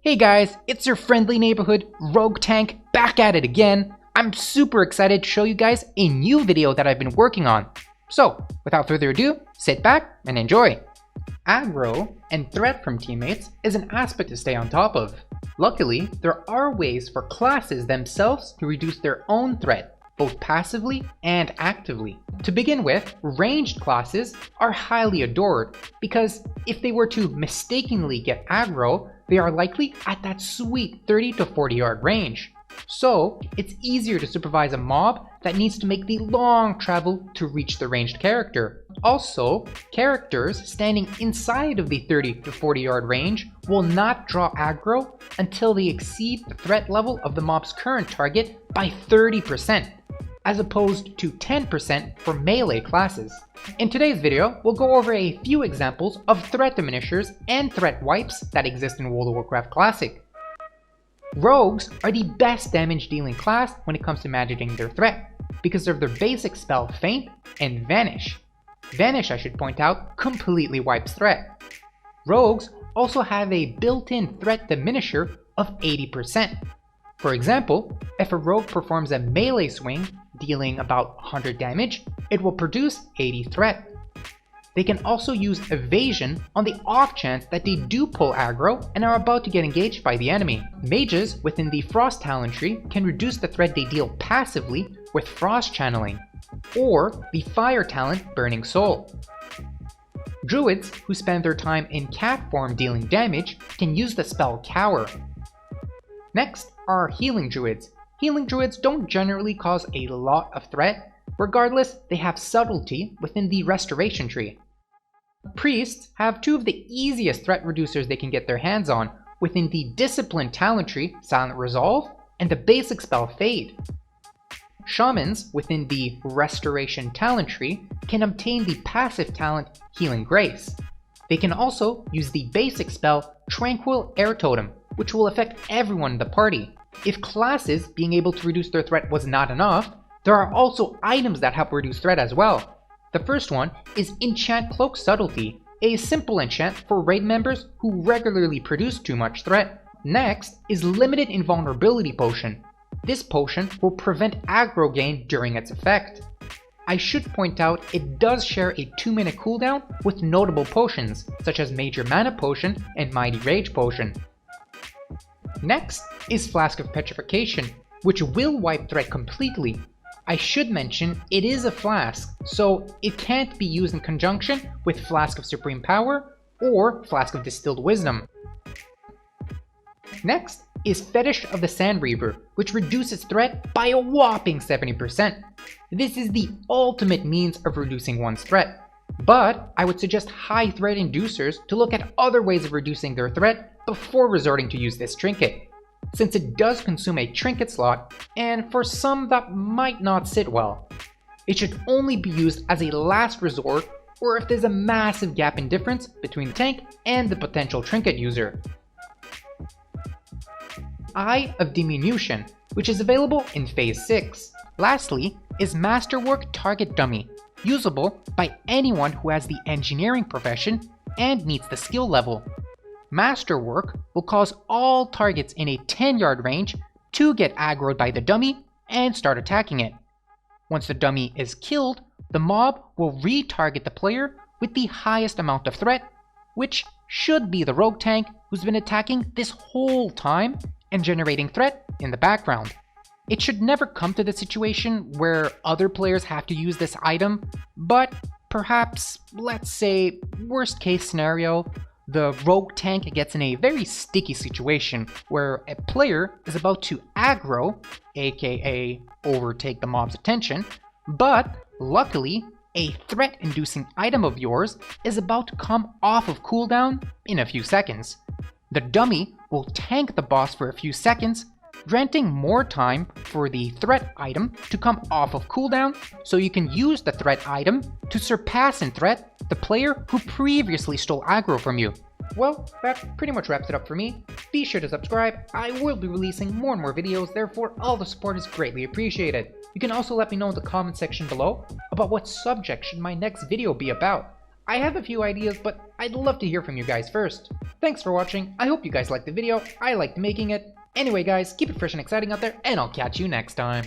Hey guys, it's your friendly neighborhood rogue tank back at it again. I'm super excited to show you guys a new video that I've been working on. So, without further ado, sit back and enjoy. Aggro and threat from teammates is an aspect to stay on top of. Luckily, there are ways for classes themselves to reduce their own threat, both passively and actively. To begin with, ranged classes are highly adored because if they were to mistakenly get aggro, they are likely at that sweet 30 to 40 yard range. So it's easier to supervise a mob that needs to make the long travel to reach the ranged character. Also, characters standing inside of the 30 to 40 yard range will not draw aggro until they exceed the threat level of the mob's current target by 30%, as opposed to 10% for melee classes. In today's video, we'll go over a few examples of threat diminishers and threat wipes that exist in World of Warcraft Classic. Rogues are the best damage dealing class when it comes to managing their threat, because of their basic spell Feint and Vanish. Vanish, I should point out, completely wipes threat. Rogues also have a built-in threat diminisher of 80%. For example, if a rogue performs a melee swing, dealing about 100 damage, it will produce 80 threat. They can also use evasion on the off chance that they do pull aggro and are about to get engaged by the enemy. Mages within the Frost talent tree can reduce the threat they deal passively with Frost channeling, or the Fire talent Burning Soul. Druids who spend their time in cat form dealing damage can use the spell Cower. Next are Healing Druids. Healing Druids don't generally cause a lot of threat. Regardless, they have subtlety within the Restoration tree. Priests have two of the easiest threat reducers they can get their hands on within the Discipline talent tree, Silent Resolve, and the basic spell Fade. Shamans within the Restoration talent tree can obtain the passive talent Healing Grace. They can also use the basic spell Tranquil Air Totem, which will affect everyone in the party. If classes being able to reduce their threat was not enough, there are also items that help reduce threat as well. The first one is Enchant Cloak Subtlety, a simple enchant for raid members who regularly produce too much threat. Next is Limited Invulnerability Potion. This potion will prevent aggro gain during its effect. I should point out it does share a 2-minute cooldown with notable potions such as Major Mana Potion and Mighty Rage Potion. Next is Flask of Petrification, which will wipe threat completely. I should mention it is a flask, so it can't be used in conjunction with Flask of Supreme Power or Flask of Distilled Wisdom. Next is Fetish of the Sand Reaver, which reduces threat by a whopping 70%. This is the ultimate means of reducing one's threat, but I would suggest high threat inducers to look at other ways of reducing their threat before resorting to use this trinket, since it does consume a trinket slot, and for some that might not sit well. It should only be used as a last resort or if there's a massive gap in difference between the tank and the potential trinket user. Eye of Diminution, which is available in Phase 6. Lastly is Masterwork Target Dummy, usable by anyone who has the engineering profession and meets the skill level. Masterwork will cause all targets in a 10-yard range to get aggroed by the dummy and start attacking it. Once the dummy is killed, the mob will retarget the player with the highest amount of threat, which should be the rogue tank who's been attacking this whole time and generating threat in the background. It should never come to the situation where other players have to use this item, but perhaps, let's say, worst case scenario, the rogue tank gets in a very sticky situation where a player is about to aggro, aka overtake the mob's attention, but luckily a threat-inducing item of yours is about to come off of cooldown in a few seconds. The dummy will tank the boss for a few seconds, granting more time for the threat item to come off of cooldown, so you can use the threat item to surpass in threat the player who previously stole aggro from you. Well, that pretty much wraps it up for me. Be sure to subscribe. I will be releasing more and more videos, therefore all the support is greatly appreciated. You can also let me know in the comment section below about what subject should my next video be about. I have a few ideas, but I'd love to hear from you guys first. Thanks for watching, I hope you guys liked the video, I liked making it. Anyway guys, keep it fresh and exciting out there, and I'll catch you next time.